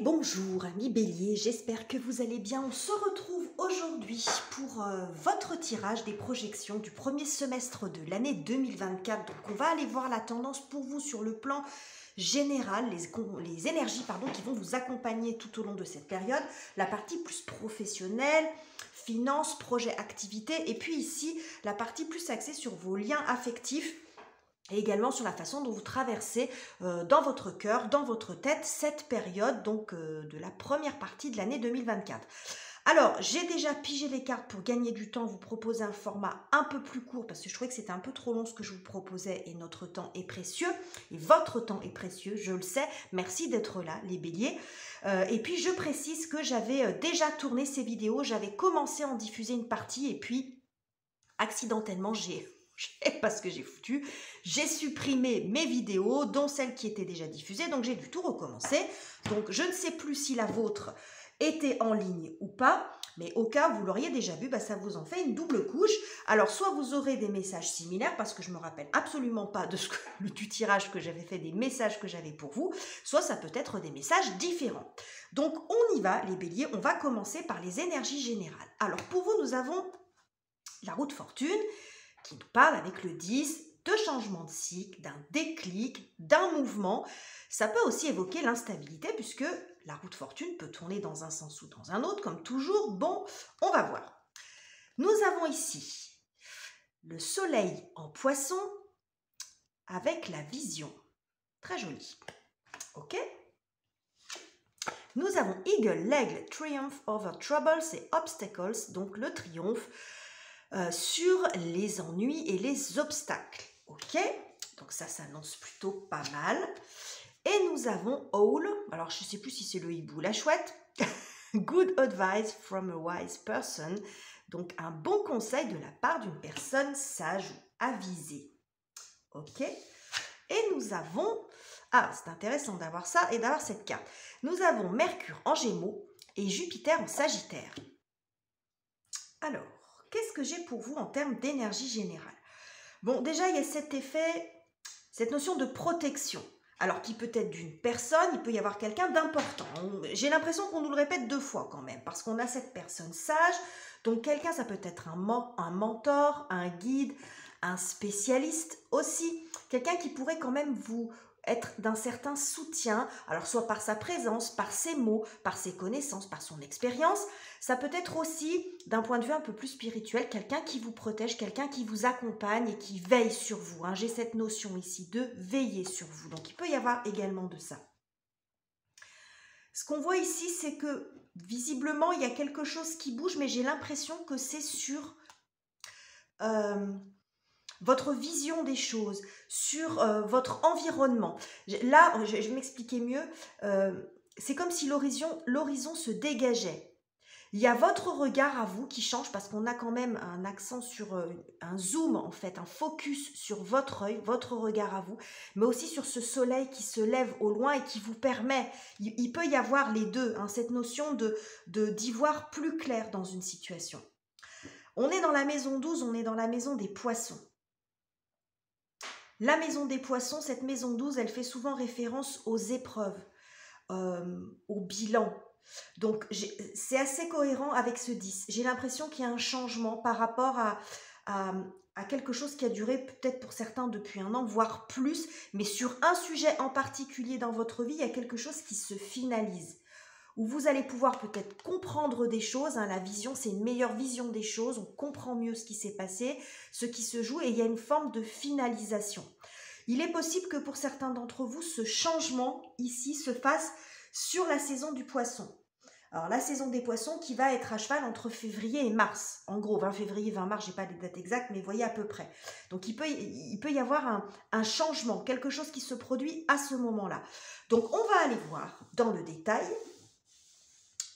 Bonjour amis Bélier, j'espère que vous allez bien. On se retrouve aujourd'hui pour votre tirage des projections du premier semestre de l'année 2024. Donc on va aller voir la tendance pour vous sur le plan général, les énergies qui vont vous accompagner tout au long de cette période. La partie plus professionnelle, finance, projet, activité, et puis ici la partie plus axée sur vos liens affectifs et également sur la façon dont vous traversez dans votre cœur, dans votre tête, cette période donc de la première partie de l'année 2024. Alors, j'ai déjà pigé les cartes pour gagner du temps, vous proposer un format un peu plus court parce que je trouvais que c'était un peu trop long ce que je vous proposais et notre temps est précieux et votre temps est précieux, je le sais. Merci d'être là, les béliers. Et puis, je précise que j'avais déjà tourné ces vidéos, j'avais commencé à en diffuser une partie et puis, accidentellement, parce que j'ai foutu, j'ai supprimé mes vidéos, dont celles qui étaient déjà diffusées, donc j'ai dû tout recommencer. Donc je ne sais plus si la vôtre était en ligne ou pas, mais au cas où vous l'auriez déjà vu, ça vous en fait une double couche. Alors soit vous aurez des messages similaires, parce que je me rappelle absolument pas du tirage que j'avais fait, des messages que j'avais pour vous, soit ça peut être des messages différents. Donc on y va les béliers, on va commencer par les énergies générales. Alors pour vous, nous avons la roue de fortune, qui nous parle avec le 10 de changement de cycle, d'un déclic, d'un mouvement. Ça peut aussi évoquer l'instabilité puisque la roue de fortune peut tourner dans un sens ou dans un autre, comme toujours. Bon, on va voir. Nous avons ici le soleil en poisson avec la vision. Très joli. Ok. Nous avons Eagle, l'aigle, Triumph over Troubles et Obstacles, donc le triomphe sur les ennuis et les obstacles. Ok, donc ça s'annonce plutôt pas mal. Et nous avons Owl, alors je ne sais plus si c'est le hibou, la chouette. Good advice from a wise person, donc un bon conseil de la part d'une personne sage ou avisée. Ok, et nous avons, c'est intéressant d'avoir ça et d'avoir cette carte. Nous avons Mercure en Gémeaux et Jupiter en Sagittaire. Alors, qu'est-ce que j'ai pour vous en termes d'énergie générale? Bon, déjà, il y a cet effet, cette notion de protection. Alors, qui peut être d'une personne, il peut y avoir quelqu'un d'important. J'ai l'impression qu'on nous le répète 2 fois quand même, parce qu'on a cette personne sage. Donc, quelqu'un, ça peut être un mentor, un guide, un spécialiste aussi. Quelqu'un qui pourrait quand même vous être d'un certain soutien, alors soit par sa présence, par ses mots, par ses connaissances, par son expérience. Ça peut être aussi, d'un point de vue un peu plus spirituel, quelqu'un qui vous protège, quelqu'un qui vous accompagne et qui veille sur vous. J'ai cette notion ici de veiller sur vous. Donc, il peut y avoir également de ça. Ce qu'on voit ici, c'est que visiblement, il y a quelque chose qui bouge, mais j'ai l'impression que c'est sur votre vision des choses, sur votre environnement. Là, je vais m'expliquer mieux. C'est comme si l'horizon se dégageait. Il y a votre regard à vous qui change parce qu'on a quand même un accent sur un zoom en fait, un focus sur votre œil, votre regard à vous, mais aussi sur ce soleil qui se lève au loin et qui vous permet, il peut y avoir les deux, cette notion d'y voir plus clair dans une situation. On est dans la maison 12, on est dans la maison des poissons. La maison des poissons, cette maison 12, elle fait souvent référence aux épreuves, au bilan. Donc, c'est assez cohérent avec ce 10. J'ai l'impression qu'il y a un changement par rapport à quelque chose qui a duré peut-être pour certains depuis 1 an, voire plus. Mais sur un sujet en particulier dans votre vie, il y a quelque chose qui se finalise. Où vous allez pouvoir peut-être comprendre des choses. La vision, c'est une meilleure vision des choses. On comprend mieux ce qui s'est passé, ce qui se joue et il y a une forme de finalisation. Il est possible que pour certains d'entre vous, ce changement ici se fasse sur la saison du poisson. Alors, la saison des poissons qui va être à cheval entre février et mars. En gros, 20 février, 20 mars, je n'ai pas les dates exactes, mais voyez à peu près. Donc, il peut y avoir un changement, quelque chose qui se produit à ce moment-là. Donc, on va aller voir dans le détail.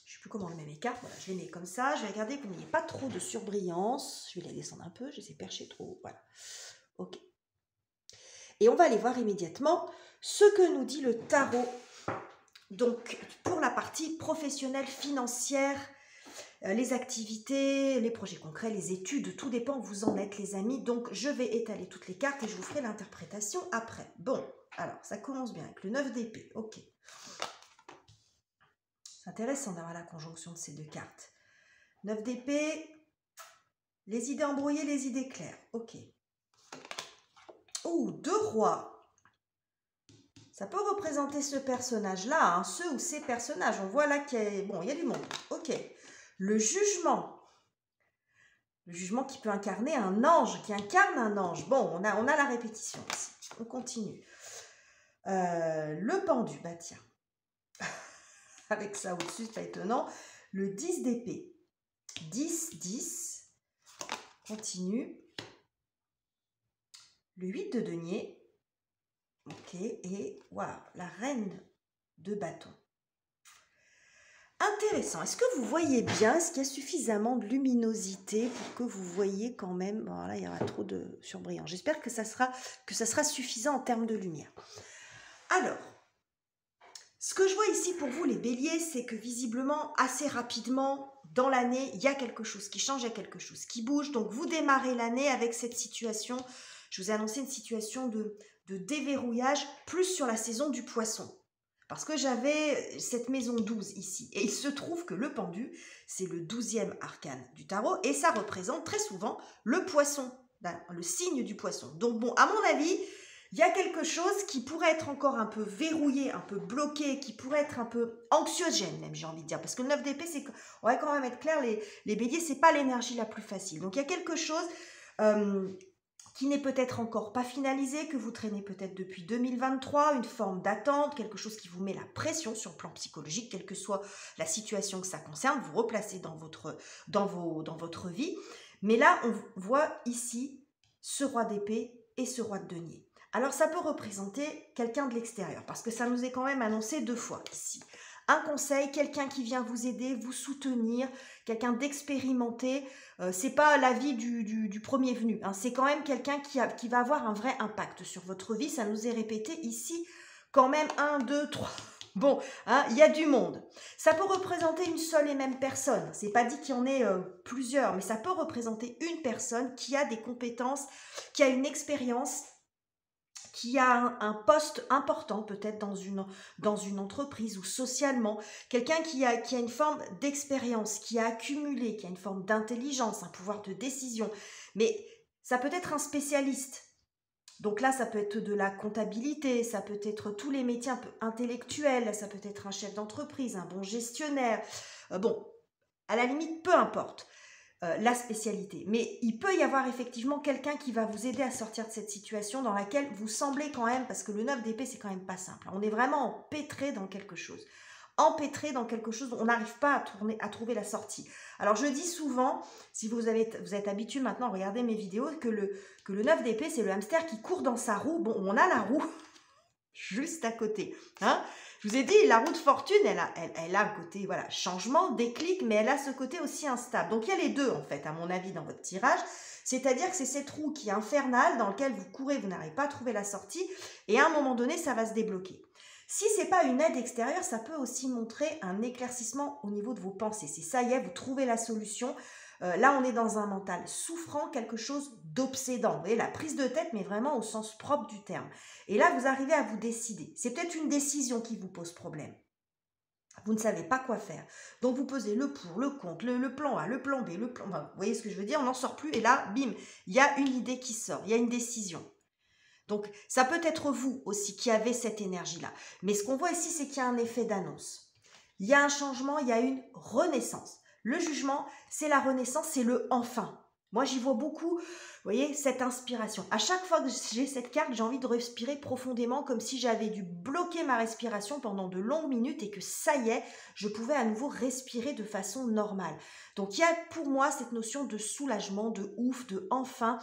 Je ne sais plus comment on met mes cartes. Voilà, je les mets comme ça. Je vais regarder qu'il n'y ait pas trop de surbrillance. Je vais les descendre un peu. Je les ai perchés trop. Voilà. OK. Et on va aller voir immédiatement ce que nous dit le tarot. Donc, pour la partie professionnelle, financière, les activités, les projets concrets, les études, tout dépend où vous en êtes, les amis. Donc, je vais étaler toutes les cartes et je vous ferai l'interprétation après. Bon, alors, ça commence bien avec le 9 d'épée. OK. C'est intéressant d'avoir la conjonction de ces deux cartes. 9 d'épée, les idées embrouillées, les idées claires. Ok. Oh, 2 rois. Ça peut représenter ce personnage-là, hein, ce ou ces personnages. On voit là qu'il y a, bon, il y a du monde. Ok. Le jugement. Le jugement qui peut incarner un ange, qui incarne un ange. Bon, on a la répétition ici. On continue. Le pendu, bah tiens. Avec ça au-dessus, c'est pas étonnant. Le 10 d'épée. 10, 10. Continue. Le 8 de denier. Ok, et waouh, la reine de bâton. Intéressant. Est-ce que vous voyez bien? Est-ce qu'il y a suffisamment de luminosité pour que vous voyez quand même? Bon, là, il y aura trop de surbrillant. J'espère que ça sera suffisant en termes de lumière. Alors, ce que je vois ici pour vous, les béliers, c'est que visiblement, assez rapidement, dans l'année, il y a quelque chose qui change, il y a quelque chose qui bouge. Donc, vous démarrez l'année avec cette situation. Je vous ai annoncé une situation de déverrouillage, plus sur la saison du poisson. Parce que j'avais cette maison 12 ici. Et il se trouve que le pendu, c'est le 12e arcane du tarot. Et ça représente très souvent le poisson, le signe du poisson. Donc bon, à mon avis, il y a quelque chose qui pourrait être encore un peu verrouillé, un peu bloqué, qui pourrait être un peu anxiogène même, j'ai envie de dire. Parce que le 9 d'épée, c'est, on va quand même être clair, les béliers, c'est pas l'énergie la plus facile. Donc il y a quelque chose... qui n'est peut-être encore pas finalisé, que vous traînez peut-être depuis 2023, une forme d'attente, quelque chose qui vous met la pression sur le plan psychologique, quelle que soit la situation que ça concerne, vous replacez dans votre vie. Mais là, on voit ici ce roi d'épée et ce roi de denier. Alors, ça peut représenter quelqu'un de l'extérieur, parce que ça nous est quand même annoncé 2 fois ici. Un conseil, quelqu'un qui vient vous aider, vous soutenir, quelqu'un d'expérimenté. C'est pas l'avis du premier venu, hein. C'est quand même quelqu'un qui va avoir un vrai impact sur votre vie. Ça nous est répété ici quand même 1, 2, 3. Bon, hein, il y a du monde. Ça peut représenter une seule et même personne. C'est pas dit qu'il y en ait plusieurs, mais ça peut représenter une personne qui a des compétences, qui a une expérience, qui a un poste important peut-être dans une entreprise ou socialement, quelqu'un qui a une forme d'expérience, qui a accumulé, qui a une forme d'intelligence, un pouvoir de décision, mais ça peut être un spécialiste. Donc là, ça peut être de la comptabilité, ça peut être tous les métiers un peu intellectuels, ça peut être un chef d'entreprise, un bon gestionnaire, bon, à la limite, peu importe. La spécialité. Mais il peut y avoir effectivement quelqu'un qui va vous aider à sortir de cette situation dans laquelle vous semblez quand même, parce que le 9 d'épée, c'est quand même pas simple. On est vraiment empêtré dans quelque chose. Empêtré dans quelque chose, on n'arrive pas à trouver la sortie. Alors je dis souvent, si vous êtes habitué maintenant à regarder mes vidéos, que le 9 d'épée, c'est le hamster qui court dans sa roue. Bon, on a la roue juste à côté. Hein? Je vous ai dit, la roue de fortune, elle a le côté voilà, changement, déclic, mais elle a ce côté aussi instable. Donc, il y a les deux, en fait, à mon avis, dans votre tirage. C'est-à-dire que c'est cette roue qui est infernale, dans laquelle vous courez, vous n'arrivez pas à trouver la sortie, et à un moment donné, ça va se débloquer. Si ce n'est pas une aide extérieure, ça peut aussi montrer un éclaircissement au niveau de vos pensées. C'est ça y est, vous trouvez la solution. Là, on est dans un mental souffrant, quelque chose d'obsédant. Vous voyez, la prise de tête, mais vraiment au sens propre du terme. Et là, vous arrivez à vous décider. C'est peut-être une décision qui vous pose problème. Vous ne savez pas quoi faire. Donc, vous posez le pour, le contre, le plan A, le plan B, le plan... Enfin, vous voyez ce que je veux dire? On n'en sort plus. Et là, bim, il y a une idée qui sort. Il y a une décision. Donc, ça peut être vous aussi qui avez cette énergie-là. Mais ce qu'on voit ici, c'est qu'il y a un effet d'annonce. Il y a un changement, il y a une renaissance. Le jugement, c'est la renaissance, c'est le enfin. Moi, j'y vois beaucoup, vous voyez, cette inspiration. À chaque fois que j'ai cette carte, j'ai envie de respirer profondément comme si j'avais dû bloquer ma respiration pendant de longues minutes et que ça y est, je pouvais à nouveau respirer de façon normale. Donc, il y a pour moi cette notion de soulagement, de ouf, de enfin,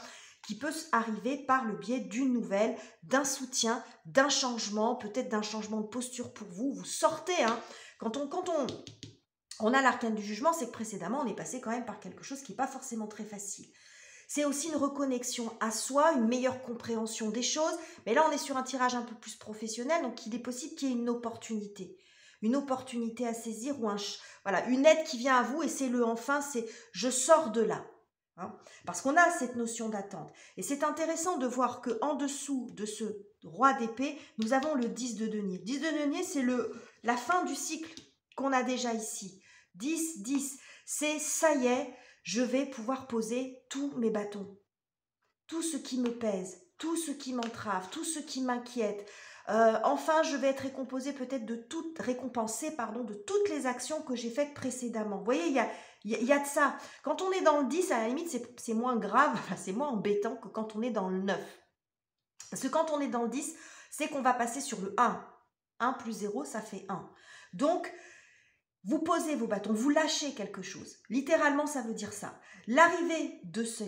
qui peut arriver par le biais d'une nouvelle, d'un soutien, d'un changement, peut-être d'un changement de posture pour vous. Vous sortez, hein. Quand on a l'arcane du jugement, c'est que précédemment, on est passé quand même par quelque chose qui n'est pas forcément très facile. C'est aussi une reconnexion à soi, une meilleure compréhension des choses. Mais là, on est sur un tirage un peu plus professionnel, donc il est possible qu'il y ait une opportunité à saisir ou voilà, une aide qui vient à vous et c'est le enfin, c'est je sors de là. Hein, parce qu'on a cette notion d'attente. Et c'est intéressant de voir qu'en dessous de ce roi d'épée, nous avons le 10 de denier. 10 de denier, c'est la fin du cycle qu'on a déjà ici. 10, 10, c'est ça y est, je vais pouvoir poser tous mes bâtons. Tout ce qui me pèse, tout ce qui m'entrave, tout ce qui m'inquiète. Enfin, je vais être récompensé de toutes les actions que j'ai faites précédemment. Vous voyez, il y a de ça. Quand on est dans le 10, à la limite, c'est moins grave, c'est moins embêtant que quand on est dans le 9. Parce que quand on est dans le 10, c'est qu'on va passer sur le 1. 1 plus 0, ça fait 1. Donc, vous posez vos bâtons, vous lâchez quelque chose. Littéralement, ça veut dire ça. L'arrivée de ce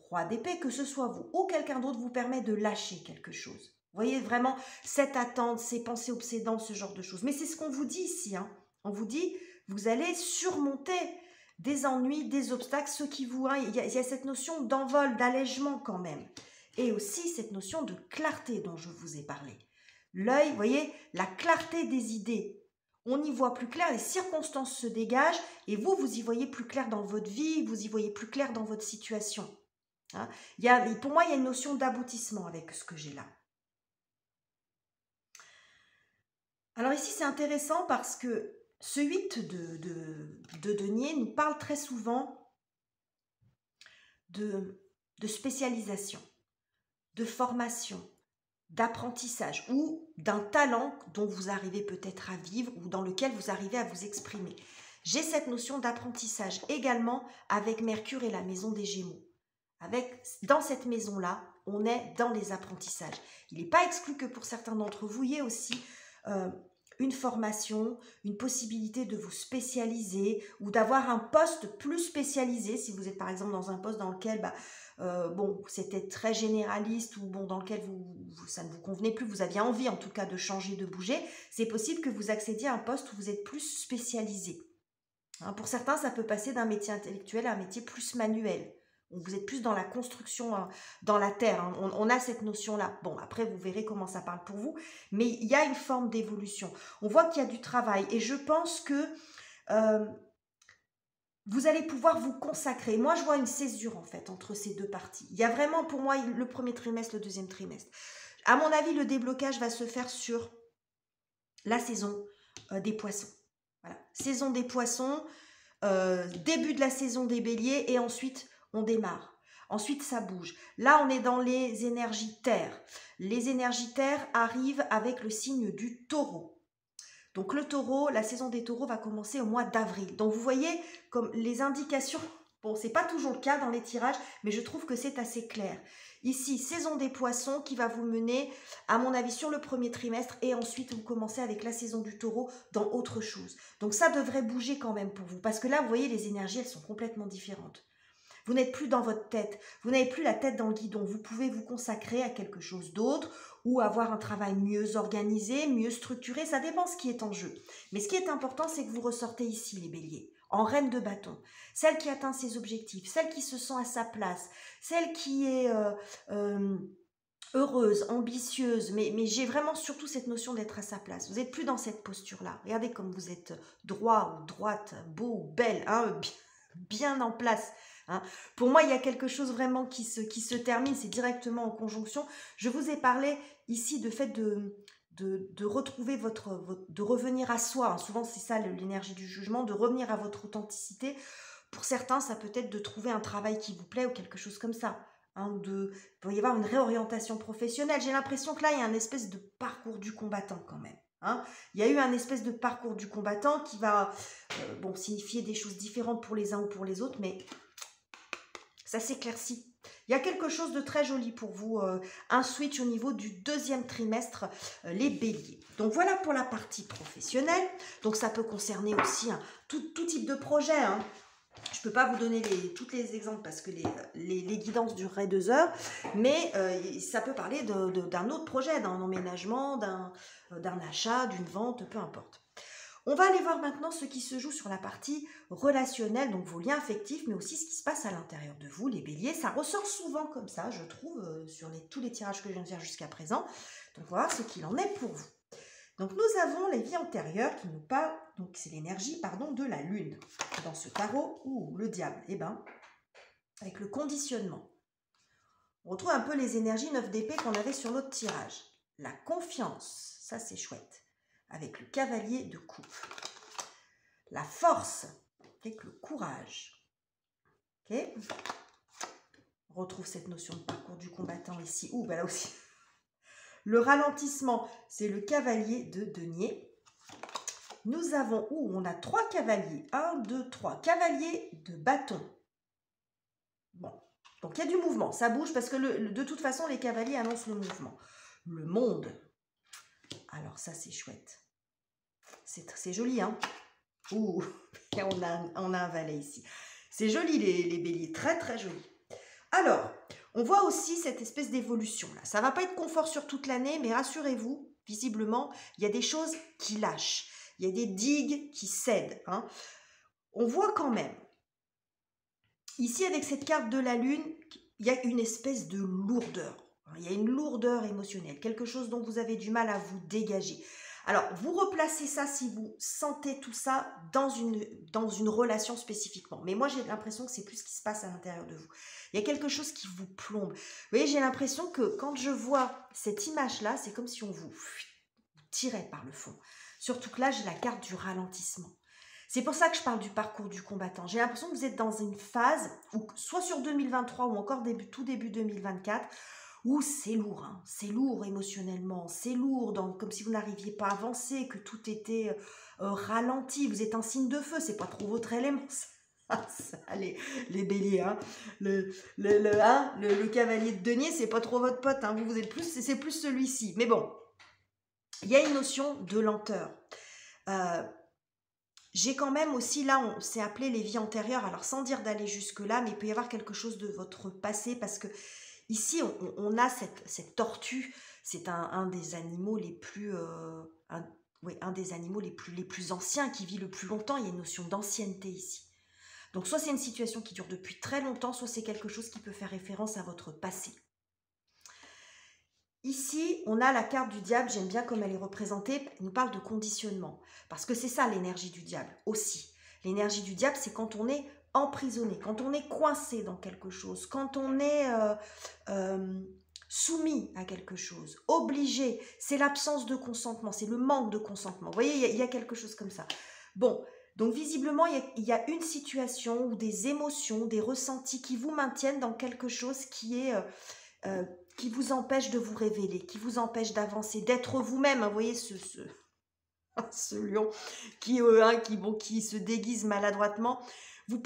roi d'épée, que ce soit vous ou quelqu'un d'autre, vous permet de lâcher quelque chose. Vous voyez vraiment cette attente, ces pensées obsédantes, ce genre de choses. Mais c'est ce qu'on vous dit ici. Hein. On vous dit, vous allez surmonter des ennuis, des obstacles, ceux qui vous... Hein, il y a cette notion d'envol, d'allègement quand même. Et aussi cette notion de clarté dont je vous ai parlé. L'œil, vous voyez, la clarté des idées. On y voit plus clair, les circonstances se dégagent et vous y voyez plus clair dans votre vie, vous y voyez plus clair dans votre situation. Hein, pour moi, il y a une notion d'aboutissement avec ce que j'ai là. Alors ici, c'est intéressant parce que ce 8 de denier nous parle très souvent de spécialisation, de formation, d'apprentissage ou d'un talent dont vous arrivez peut-être à vivre ou dans lequel vous arrivez à vous exprimer. J'ai cette notion d'apprentissage également avec Mercure et la maison des Gémeaux. Dans cette maison-là, on est dans les apprentissages. Il n'est pas exclu que pour certains d'entre vous, il y ait aussi une formation, une possibilité de vous spécialiser ou d'avoir un poste plus spécialisé si vous êtes par exemple dans un poste dans lequel c'était très généraliste ou dans lequel ça ne vous convenait plus, vous aviez envie en tout cas de changer, de bouger, c'est possible que vous accédiez à un poste où vous êtes plus spécialisé. Hein, pour certains, ça peut passer d'un métier intellectuel à un métier plus manuel. Vous êtes plus dans la construction, hein, dans la terre. Hein. On a cette notion-là. Bon, après, vous verrez comment ça parle pour vous. Mais il y a une forme d'évolution. On voit qu'il y a du travail. Et je pense que vous allez pouvoir vous consacrer. Moi, je vois une césure, en fait, entre ces deux parties. Il y a vraiment, pour moi, le premier trimestre, le deuxième trimestre. À mon avis, le déblocage va se faire sur la saison des poissons. Voilà. Saison des poissons, début de la saison des béliers et ensuite on démarre. Ensuite ça bouge. Là on est dans les énergies terre. Les énergies terre arrivent avec le signe du taureau. Donc le taureau, la saison des taureaux va commencer au mois d'avril. Donc vous voyez comme les indications, bon c'est pas toujours le cas dans les tirages, mais je trouve que c'est assez clair. Ici, saison des poissons qui va vous mener, à mon avis, sur le premier trimestre et ensuite vous commencez avec la saison du taureau dans autre chose. Donc ça devrait bouger quand même pour vous parce que là, vous voyez, les énergies, elles sont complètement différentes. Vous n'êtes plus dans votre tête, vous n'avez plus la tête dans le guidon. Vous pouvez vous consacrer à quelque chose d'autre ou avoir un travail mieux organisé, mieux structuré, ça dépend ce qui est en jeu. Mais ce qui est important, c'est que vous ressortez ici, les béliers, en reine de bâton. Celle qui atteint ses objectifs, celle qui se sent à sa place, celle qui est heureuse, ambitieuse, mais j'ai vraiment surtout cette notion d'être à sa place. Vous n'êtes plus dans cette posture-là. Regardez comme vous êtes droit ou droite, beau ou belle, hein, bien en place. Hein. Pour moi, il y a quelque chose vraiment qui se termine, c'est directement en conjonction. Je vous ai parlé ici de fait de retrouver de revenir à soi. Hein. Souvent, c'est ça l'énergie du jugement, de revenir à votre authenticité. Pour certains, ça peut être de trouver un travail qui vous plaît ou quelque chose comme ça. Hein, il peut y avoir une réorientation professionnelle. J'ai l'impression que là, il y a un espèce de parcours du combattant quand même. Hein. Il y a eu un espèce de parcours du combattant qui va signifier des choses différentes pour les uns ou pour les autres, mais ça s'éclaircit. Il y a quelque chose de très joli pour vous, un switch au niveau du deuxième trimestre, les béliers. Donc voilà pour la partie professionnelle. Donc ça peut concerner aussi tout type de projet. Hein. Je ne peux pas vous donner tous les exemples parce que les guidances dureraient 2 heures, mais ça peut parler d'un autre projet, d'un emménagement, d'un achat, d'une vente, peu importe. On va aller voir maintenant ce qui se joue sur la partie relationnelle, donc vos liens affectifs, mais aussi ce qui se passe à l'intérieur de vous, les béliers. Ça ressort souvent comme ça, je trouve, sur tous les tirages que je viens de faire jusqu'à présent. Donc, on va voir ce qu'il en est pour vous. Donc, nous avons les vies antérieures qui nous parlent, donc c'est l'énergie, de la lune. Dans ce tarot, le diable, avec le conditionnement. On retrouve un peu les énergies 9 d'épée qu'on avait sur l'autre tirage. La confiance, ça c'est chouette. Avec le cavalier de coupe. la force, avec le courage. Ok? On retrouve cette notion de parcours du combattant ici. Ouh, ben là aussi. Le ralentissement, c'est le cavalier de denier. Nous avons, on a 3 cavaliers. 1, 2, 3. Cavalier de bâton. Bon, donc il y a du mouvement. Ça bouge parce que de toute façon, les cavaliers annoncent le mouvement. Le monde. Alors ça, c'est chouette. C'est joli, hein? Ouh, on a un valet ici. C'est joli, les béliers. Très, très joli. Alors, on voit aussi cette espèce d'évolution là. Ça ne va pas être confort sur toute l'année, mais rassurez-vous, visiblement, il y a des choses qui lâchent. Il y a des digues qui cèdent. Hein. On voit quand même, ici avec cette carte de la lune, il y a une espèce de lourdeur. Il y a une lourdeur émotionnelle, quelque chose dont vous avez du mal à vous dégager. Alors, vous replacez ça si vous sentez tout ça dans une relation spécifiquement. Mais moi, j'ai l'impression que c'est plus ce qui se passe à l'intérieur de vous. Il y a quelque chose qui vous plombe. Vous voyez, j'ai l'impression que quand je vois cette image-là, c'est comme si on vous tirait par le fond. Surtout que là, j'ai la carte du ralentissement. C'est pour ça que je parle du parcours du combattant. J'ai l'impression que vous êtes dans une phase, où, soit sur 2023 ou encore tout début 2024, où c'est lourd, hein. C'est lourd émotionnellement, c'est lourd, comme si vous n'arriviez pas à avancer, que tout était ralenti. Vous êtes un signe de feu, c'est pas trop votre élément. Ça, les béliers, hein. Le cavalier de denier, c'est pas trop votre pote, hein. Vous êtes plus, c'est plus celui-ci. Mais bon, il y a une notion de lenteur. J'ai quand même aussi, là, on s'est appelé les vies antérieures, alors sans dire d'aller jusque-là, mais il peut y avoir quelque chose de votre passé, parce que ici, on a cette tortue, c'est un des animaux les plus... un des animaux les plus anciens, qui vit le plus longtemps. Il y a une notion d'ancienneté ici. Donc, soit c'est une situation qui dure depuis très longtemps, soit c'est quelque chose qui peut faire référence à votre passé. Ici, on a la carte du diable, j'aime bien comme elle est représentée, elle nous parle de conditionnement. Parce que c'est ça l'énergie du diable aussi. L'énergie du diable, c'est quand on est emprisonné, quand on est coincé dans quelque chose, quand on est soumis à quelque chose, obligé. C'est l'absence de consentement, c'est le manque de consentement. Vous voyez, il y a quelque chose comme ça. Bon, donc visiblement, il y a une situation ou des émotions, des ressentis qui vous maintiennent dans quelque chose qui vous empêche de vous révéler, qui vous empêche d'avancer, d'être vous-même. Vous voyez ce lion qui se déguise maladroitement.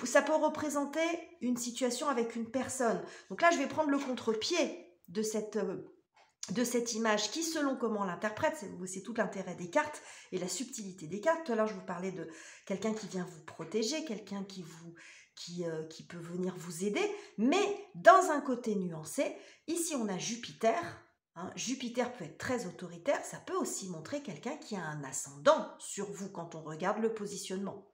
Ça peut représenter une situation avec une personne. Donc là, je vais prendre le contre-pied de cette image qui, selon comment on l'interprète, c'est tout l'intérêt des cartes et la subtilité des cartes. Tout à l'heure, je vous parlais de quelqu'un qui vient vous protéger, quelqu'un qui peut venir vous aider, mais dans un côté nuancé. Ici, on a Jupiter. Hein, Jupiter peut être très autoritaire, ça peut aussi montrer quelqu'un qui a un ascendant sur vous quand on regarde le positionnement.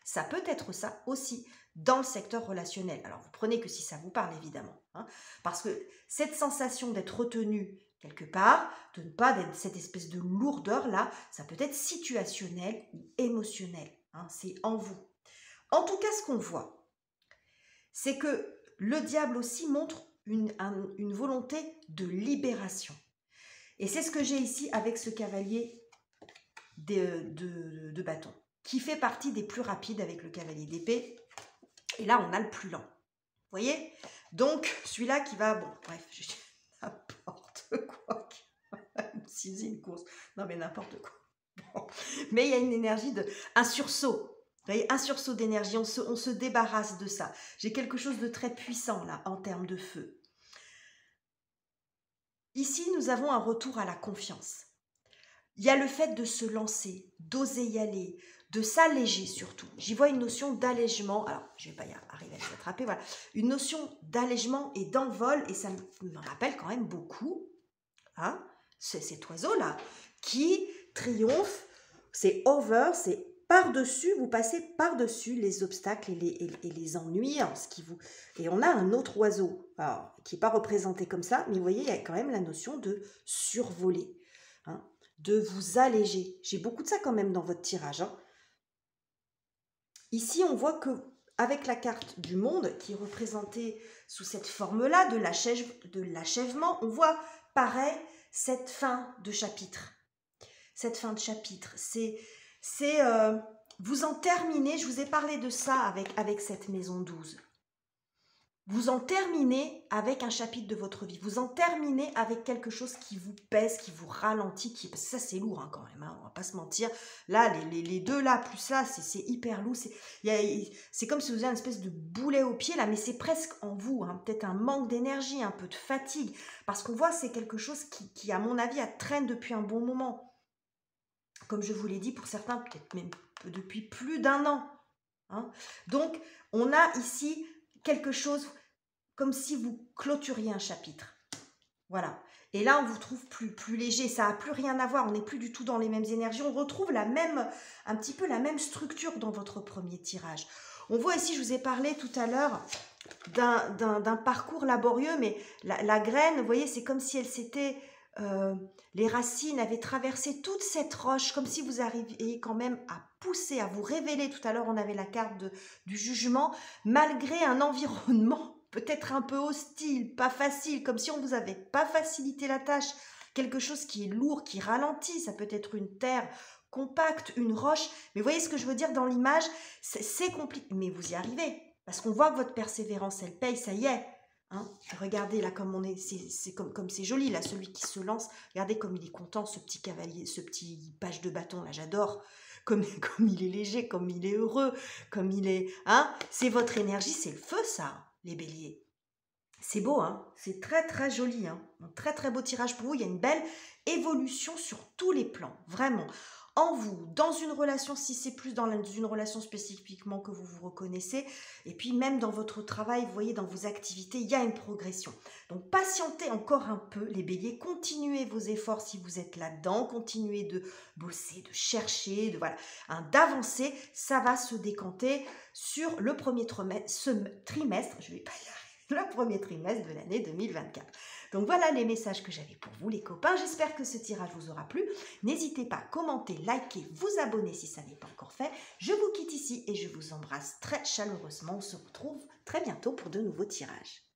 Ça peut être ça aussi dans le secteur relationnel. Alors, vous prenez que si ça vous parle, évidemment. Hein, parce que cette sensation d'être retenu quelque part, de ne pas d'être cette espèce de lourdeur-là, ça peut être situationnel ou émotionnel. Hein, c'est en vous. En tout cas, ce qu'on voit, c'est que le diable aussi montre une volonté de libération. Et c'est ce que j'ai ici avec ce cavalier de bâton, qui fait partie des plus rapides avec le cavalier d'épée. Et là, on a le plus lent. Vous voyez? Donc, celui-là qui va... Bon, bref, je dis n'importe quoi. Si c'est une course. Non, mais n'importe quoi. Bon. Mais il y a une énergie un sursaut. Vous voyez, un sursaut d'énergie, on se débarrasse de ça. J'ai quelque chose de très puissant là, en termes de feu. Ici, nous avons un retour à la confiance. Il y a le fait de se lancer, d'oser y aller, de s'alléger surtout. J'y vois une notion d'allègement. Alors, je ne vais pas y arriver à les attraper. Voilà. Une notion d'allègement et d'envol, et ça me rappelle quand même beaucoup hein, cet oiseau-là qui triomphe. C'est over, c'est par-dessus, vous passez par-dessus les obstacles et les ennuis. Et on a un autre oiseau, alors, qui n'est pas représenté comme ça, mais vous voyez, il y a quand même la notion de survoler, hein, de vous alléger. J'ai beaucoup de ça quand même dans votre tirage. Hein. Ici, on voit que avec la carte du monde, qui est représentée sous cette forme-là, de l'achèvement, on voit, pareil, cette fin de chapitre. Cette fin de chapitre, c'est vous en terminez, je vous ai parlé de ça avec cette maison 12. Vous en terminez avec un chapitre de votre vie. Vous en terminez avec quelque chose qui vous pèse, qui vous ralentit. Parce que ça, c'est lourd quand même, on va pas se mentir. Là, les deux là, plus ça, c'est hyper lourd. C'est comme si vous aviez une espèce de boulet au pied, là, mais c'est presque en vous. Peut-être un manque d'énergie, un peu de fatigue. Parce qu'on voit, c'est quelque chose qui, à mon avis, traîne depuis un bon moment. Comme je vous l'ai dit, pour certains, peut-être même depuis plus d'1 an. Donc, on a ici quelque chose comme si vous clôturiez un chapitre. Voilà. Et là, on vous trouve plus léger. Ça n'a plus rien à voir. On n'est plus du tout dans les mêmes énergies. On retrouve un petit peu la même structure dans votre premier tirage. On voit ici, je vous ai parlé tout à l'heure d'un parcours laborieux, mais la graine, vous voyez, c'est comme si elle s'était... les racines avaient traversé toute cette roche, comme si vous arriviez quand même à pousser, à vous révéler. Tout à l'heure, on avait la carte du jugement, malgré un environnement peut-être un peu hostile, pas facile, comme si on vous avait pas facilité la tâche, quelque chose qui est lourd, qui ralentit. Ça peut être une terre compacte, une roche, mais vous voyez ce que je veux dire dans l'image, c'est compliqué, mais vous y arrivez, parce qu'on voit que votre persévérance, elle paye, ça y est. Regardez là comme on est, c'est comme c'est joli là, celui qui se lance, regardez comme il est content, ce petit cavalier, ce petit page de bâton là, j'adore, comme il est léger, comme il est heureux, comme il est, c'est votre énergie, c'est le feu ça, les béliers. C'est beau, c'est très très joli, un très très beau tirage pour vous, il y a une belle évolution sur tous les plans, vraiment. En vous, dans une relation, si c'est plus dans une relation spécifiquement que vous vous reconnaissez, et puis même dans votre travail, vous voyez, dans vos activités, il y a une progression. Donc patientez encore un peu, les béliers, continuez vos efforts si vous êtes là-dedans, continuez de bosser, de chercher, d'avancer, ça va se décanter sur le premier trimestre, je vais pas y arriver, le premier trimestre de l'année 2024. Donc voilà les messages que j'avais pour vous les copains, j'espère que ce tirage vous aura plu. N'hésitez pas à commenter, liker, vous abonner si ça n'est pas encore fait. Je vous quitte ici et je vous embrasse très chaleureusement. On se retrouve très bientôt pour de nouveaux tirages.